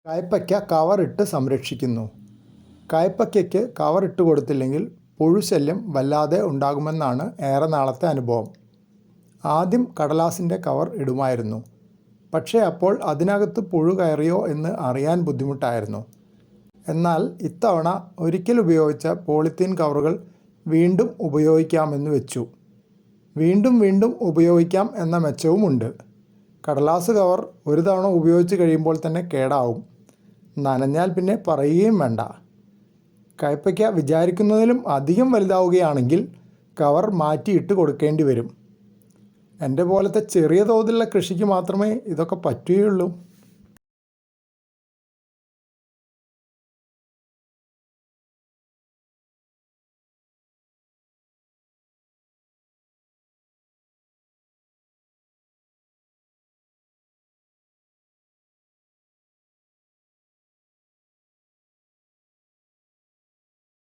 കയ്പയ്ക്ക കവറിട്ട് സംരക്ഷിക്കുന്നു. കയ്പയ്ക്കയ്ക്ക് കവറിട്ട് കൊടുത്തില്ലെങ്കിൽ പുഴുശല്യം വല്ലാതെ ഉണ്ടാകുമെന്നാണ് ഏറെ നാളത്തെ അനുഭവം. ആദ്യം കടലാസിൻ്റെ കവർ ഇടുമായിരുന്നു. പക്ഷേ അപ്പോൾ അതിനകത്ത് പുഴു കയറിയോ എന്ന് അറിയാൻ ബുദ്ധിമുട്ടായിരുന്നു. എന്നാൽ ഇത്തവണ ഒരിക്കൽ ഉപയോഗിച്ച പോളിത്തീൻ കവറുകൾ വീണ്ടും ഉപയോഗിക്കാമെന്ന് വെച്ചു. വീണ്ടും വീണ്ടും ഉപയോഗിക്കാം എന്ന മെച്ചവുമുണ്ട്. കടലാസ് കവർ ഒരു തവണ ഉപയോഗിച്ച് കഴിയുമ്പോൾ തന്നെ കേടാവും. നനഞ്ഞാൽ പിന്നെ പറയുകയും വേണ്ട. കയ്പയ്ക്ക വിചാരിക്കുന്നതിലും അധികം വലുതാവുകയാണെങ്കിൽ കവർ മാറ്റിയിട്ട് കൊടുക്കേണ്ടി വരും. എൻ്റെ പോലത്തെ ചെറിയ തോതിലുള്ള കൃഷിക്ക് മാത്രമേ ഇതൊക്കെ പറ്റുകയുള്ളൂ.